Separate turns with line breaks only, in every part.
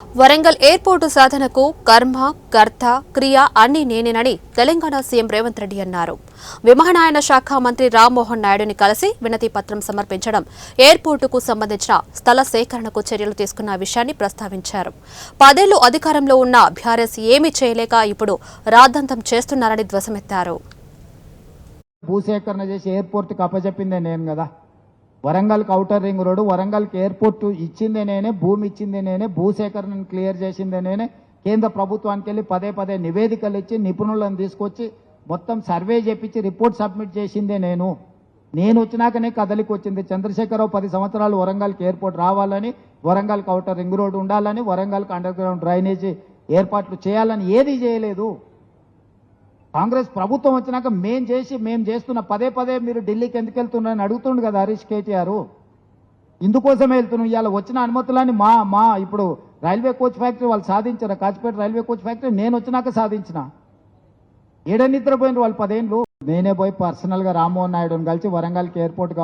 Warangal airport సాధనకు కర్మ, కర్త, క్రియ అన్నీ నేనేనని తెలంగాణ సీఎం రేవంత్ రెడ్డి అన్నారు. విమానయాన శాఖ మంత్రి రామ్మోహన్ నాయుడుని కలిసి వినతి పత్రం సమర్పించడం, ఎయిర్పోర్టుకు సంబంధించిన స్థల సేకరణకు చర్యలు తీసుకున్న విషయాన్ని ప్రస్తావించారు. 10 ఏళ్లు అధికారంలో ఉన్న బీఆర్ఎస్ ఏమీ చేయలేక ఇప్పుడు రాద్ధాంతం చేస్తున్నారని ధ్వజమెత్తారు.
భూసేకరణ చేసి ఎయిర్పోర్ట్కి అప్పచెప్పిందే నేను కదా. వరంగల్కి ఔటర్ రింగ్ రోడ్డు, వరంగల్కి ఎయిర్పోర్ట్ ఇచ్చిందే నేనే, భూమి ఇచ్చిందే నేనే, భూసేకరణను క్లియర్ చేసిందే నేనే. కేంద్ర ప్రభుత్వానికి వెళ్ళి పదే నివేదికలు ఇచ్చి నిపుణులను తీసుకొచ్చి మొత్తం సర్వే చేపించి రిపోర్ట్ సబ్మిట్ చేసిందే నేను. వచ్చినాకనే కదలికి వచ్చింది. చంద్రశేఖరరావు 10 సంవత్సరాలు వరంగల్కి ఎయిర్పోర్ట్ రావాలని, వరంగల్కి ఔటర్ రింగ్ రోడ్డు ఉండాలని, వరంగల్కి అండర్ గ్రౌండ్ డ్రైనేజీ ఏర్పాట్లు చేయాలని ఏది చేయలేదు. కాంగ్రెస్ ప్రభుత్వం వచ్చినాక మేము చేస్తున్న పదే మీరు ఢిల్లీకి ఎందుకు వెళ్తున్నారని అడుగుతుండు కదా హరీష్ కేటీఆర్. ఇందుకోసమే వెళ్తున్నాం. ఇవాళ వచ్చిన అనుమతులని మా ఇప్పుడు రైల్వే కోచ్ ఫ్యాక్టరీ వాళ్ళు సాధించారు. కాచిపేట రైల్వే కోచ్ ఫ్యాక్టరీ నేను వచ్చినాక సాధించిన. నిద్రపోయిన వాళ్ళు 10 ఏళ్ళు. నేనే పోయి పర్సనల్గా రామ్మోహన్ నాయుడుని కలిసి వరంగల్కి ఎయిర్పోర్ట్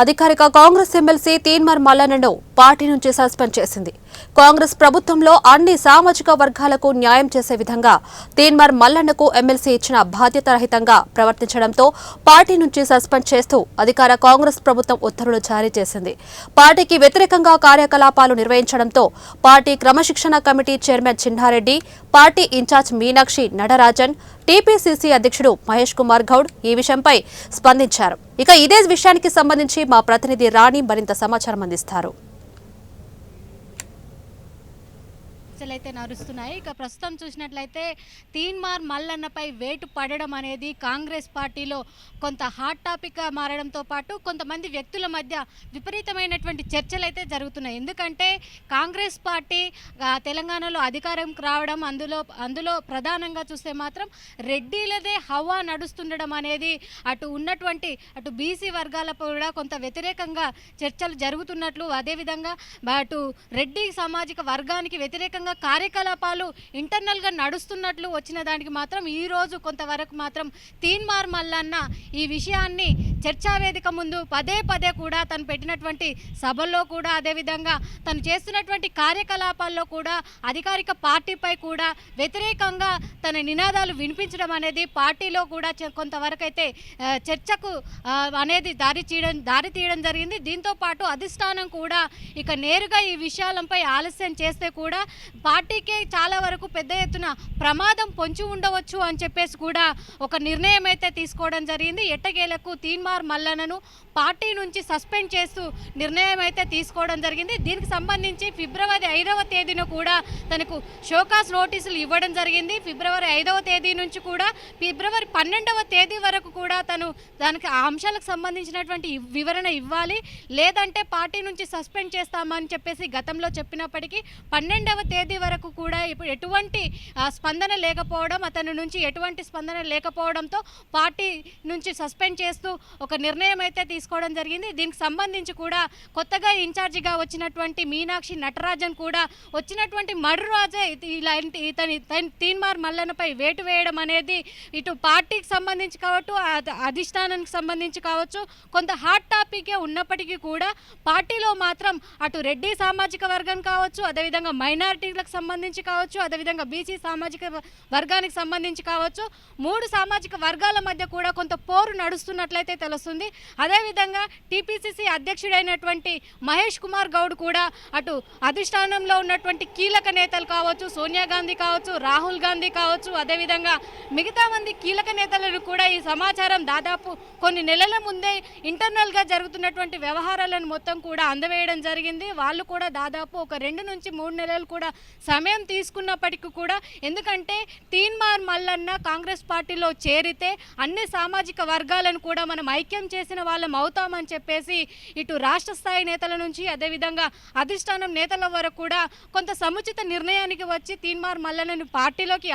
అధికారిక కాంగ్రెస్ ఎమ్మెల్సీ తీన్మార్ మల్లన్నను పార్టీ నుంచి సస్పెండ్ చేసింది. కాంగ్రెస్ ప్రభుత్వంలో అన్ని సామాజిక వర్గాలకు న్యాయం చేసే విధంగా తీన్మార్ మల్లన్నకు ఎమ్మెల్సీ ఇచ్చిన బాధ్యతారహితంగా ప్రవర్తించడంతో పార్టీ నుంచి సస్పెండ్ చేస్తూ అధికార కాంగ్రెస్ ప్రభుత్వం ఉత్తర్వులు జారీ చేసింది. పార్టీకి వ్యతిరేకంగా కార్యకలాపాలు నిర్వహించడంతో పార్టీ క్రమశిక్షణ committee chairman Chinna Reddy, party incharge Meenakshi Natarajan, TPCC అధ్యక్షుడు మహేష్ కుమార్ గౌడ్ ఈ విషయంపై స్పందించారు. ఇక ఇదే విషయానికి సంబంధించి మా ప్రతినిధి రాణి మరింత సమాచారం అందిస్తారు.
అయితే నడుస్తున్నాయి. ఇక ప్రస్తుతం చూసినట్లయితే తీన్మార్ మల్లన్నపై వేటు పడడం అనేది కాంగ్రెస్ పార్టీలో కొంత హాట్ టాపిక్గా మారడంతో పాటు కొంతమంది వ్యక్తుల మధ్య విపరీతమైనటువంటి చర్చలు అయితే జరుగుతున్నాయి. ఎందుకంటే కాంగ్రెస్ పార్టీ తెలంగాణలో అధికారంకి రావడం, అందులో ప్రధానంగా చూస్తే మాత్రం రెడ్డిలదే హవా నడుస్తుండడం అనేది అటు బీసీ వర్గాలకు కూడా కొంత వ్యతిరేకంగా చర్చలు జరుగుతున్నట్లు, అదేవిధంగా అటు రెడ్డి సామాజిక వర్గానికి వ్యతిరేకంగా కార్యకలాపాలు ఇంటర్నల్గా నడుస్తున్నట్లు వచ్చిన దానికి మాత్రం ఈరోజు కొంతవరకు మాత్రం తీన్మార్ మల్లన్న ఈ విషయాన్ని చర్చావేదిక ముందు పదే కూడా తను పెట్టినటువంటి సభల్లో కూడా, అదేవిధంగా తను చేస్తున్నటువంటి కార్యకలాపాల్లో కూడా అధికారిక పార్టీపై కూడా వ్యతిరేకంగా తన నినాదాలు వినిపించడం అనేది పార్టీలో కూడా కొంతవరకు అయితే చర్చకు అనేది దారి తీయడం జరిగింది. దీంతో పాటు అధిష్టానం కూడా ఇక నేరుగా ఈ విషయాలపై ఆలస్యం చేస్తే కూడా పార్టీకే చాలా వరకు పెద్ద ఎత్తున ప్రమాదం పొంచి ఉండవచ్చు అని చెప్పేసి కూడా ఒక నిర్ణయం అయితే తీసుకోవడం జరిగింది. ఎట్టకేలకు తీన్మార్ మల్లన్నను పార్టీ నుంచి సస్పెండ్ చేస్తూ నిర్ణయం అయితే తీసుకోవడం జరిగింది. దీనికి సంబంధించి ఫిబ్రవరి 5వ తేదీన కూడా తనకు షోకాస్ నోటీసులు ఇవ్వడం జరిగింది. ఫిబ్రవరి 5వ తేదీ నుంచి కూడా ఫిబ్రవరి 12వ తేదీ వరకు కూడా దానికి ఆ అంశాలకు సంబంధించినటువంటి వివరణ ఇవ్వాలి, లేదంటే పార్టీ నుంచి సస్పెండ్ చేస్తామని చెప్పేసి గతంలో చెప్పినప్పటికీ 12వ తేదీ వరకు కూడా ఇప్పుడు ఎటువంటి స్పందన లేకపోవడం, అతని నుంచి ఎటువంటి స్పందన లేకపోవడంతో పార్టీ నుంచి సస్పెండ్ చేస్తూ ఒక నిర్ణయం అయితే తీసుకోవడం జరిగింది. దీనికి సంబంధించి కూడా కొత్తగా ఇన్ఛార్జిగా వచ్చినటువంటి మీనాక్షి నటరాజన్ కూడా వచ్చినటువంటి మర్రాజే తీన్మార్ మల్లన్నపై వేటు వేయడం అనేది ఇటు పార్టీకి సంబంధించి కావచ్చు, అధిష్టానానికి సంబంధించి కావచ్చు కొంత హాట్ టాపికే ఉన్నప్పటికీ కూడా పార్టీలో మాత్రం అటు రెడ్డి సామాజిక వర్గం కావచ్చు, అదేవిధంగా మైనారిటీలకు సంబంధించి కావచ్చు, అదేవిధంగా బీసీ సామాజిక వర్గానికి సంబంధించి కావచ్చు, 3 సామాజిక వర్గాల మధ్య కూడా కొంత పోరు నడుస్తున్నట్లయితే తెలుస్తుంది. అదేవిధంగా టీపీసీసీ అధ్యక్షుడైనటువంటి మహేష్ కుమార్ గౌడ్ కూడా అటు అధిష్టానంలో ఉన్నటువంటి కీలక నేతలు కావచ్చు, సోనియా గాంధీ కావచ్చు, రాహుల్ గాంధీ కావచ్చు, అదేవిధంగా మిగతా మంది కీలక నేతలను కూడా ఈ సమాచారం దాదాపు కొన్ని నెలల ముందే ఇంటర్నల్గా జరుగుతున్నటువంటి వ్యవహారాలను మొత్తం కూడా అందవేయడం జరిగింది. వాళ్ళు కూడా దాదాపు ఒక 2 నుంచి 3 నెలలు కూడా సమయం తీసుకున్నప్పటికీ కూడా, ఎందుకంటే తీన్మార్ మల్లన్న కాంగ్రెస్ పార్టీలో చేరితే అన్ని సామాజిక వర్గాలను కూడా మనం ఐక్యం చేసిన వాళ్ళం అవుతామని చెప్పేసి ఇటు రాష్ట్ర స్థాయి నేతల నుంచి అదేవిధంగా అధిష్టానం నేతల వరకు కూడా కొంత సముచిత నిర్ణయానికి వచ్చి తీన్మార్ మల్లన్నను పార్టీలోకి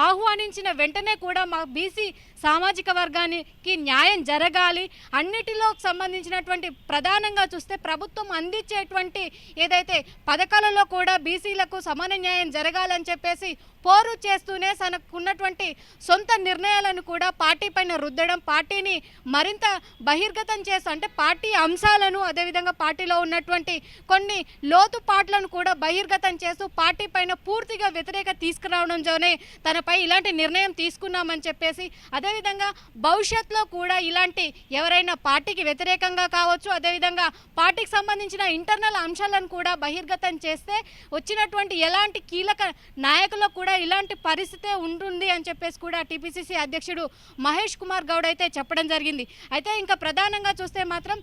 ఆహ్వానించిన వెంటనే కూడా మా బీసీ సామాజిక వర్గానికి న్యాయం జరగాలి, అన్నిటిలో సంబంధించినటువంటి ప్రధానంగా చూస్తే ప్రభుత్వం అందించేటువంటి ఏదైతే పథకాలలో కూడా బీసీ బీసీలకు సమాన న్యాయం జరగాలని చెప్పేసి పోరు చేస్తూనే తనకున్నటువంటి సొంత నిర్ణయాలను కూడా పార్టీ పైన రుద్దడం, పార్టీని మరింత బహిర్గతం చేస్తూ అంటే పార్టీ అంశాలను అదేవిధంగా పార్టీలో ఉన్నటువంటి కొన్ని లోతుపాట్లను కూడా బహిర్గతం చేస్తూ పార్టీ పైన పూర్తిగా వ్యతిరేకత తీసుకురావడంతోనే తనపై ఇలాంటి నిర్ణయం తీసుకున్నామని చెప్పేసి, అదేవిధంగా భవిష్యత్తులో కూడా ఇలాంటి ఎవరైనా పార్టీకి వ్యతిరేకంగా కావచ్చు, అదేవిధంగా పార్టీకి సంబంధించిన ఇంటర్నల్ అంశాలను కూడా బహిర్గతం చేస్తే వచ్చినటువంటి ఎలాంటి కీలక నాయకులకు కూడా ఇలాంటి పరిస్థితే ఉంటుంది అని చెప్పేసి కూడా టీపీసీసీ అధ్యక్షుడు మహేష్ కుమార్ గౌడ్ అయితే చెప్పడం జరిగింది. అయితే ఇంకా ప్రధానంగా చూస్తే మాత్రం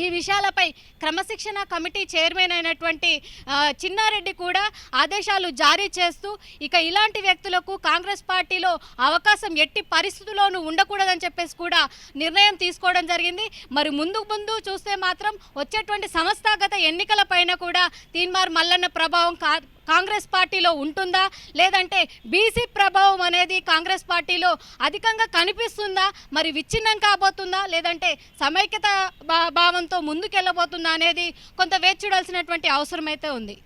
ఈ విషయాలపై క్రమశిక్షణ కమిటీ చైర్మన్ అయినటువంటి చిన్నారెడ్డి కూడా ఆదేశాలు జారీ చేస్తూ ఇక ఇలాంటి వ్యక్తులకు కాంగ్రెస్ పార్టీలో అవకాశం ఎట్టి పరిస్థితుల్లోనూ ఉండకూడదని చెప్పేసి కూడా నిర్ణయం తీసుకోవడం జరిగింది. మరి ముందు చూస్తే మాత్రం వచ్చేటువంటి సంస్థాగత ఎన్నికల పైన కూడా తీన్మార్ మల్లన్న ప్రభావం కాంగ్రెస్ పార్టీలో ఉంటుందా, లేదంటే బీసీ ప్రభావం అనేది కాంగ్రెస్ పార్టీలో అధికంగా కనిపిస్తుందా, మరి విచ్ఛిన్నం కాబోతుందా, లేదంటే సమైక్యత భావంతో ముందుకెళ్ళబోతుందా అనేది కొంత వేచి చూడాల్సినటువంటి అవసరం అయితే ఉంది.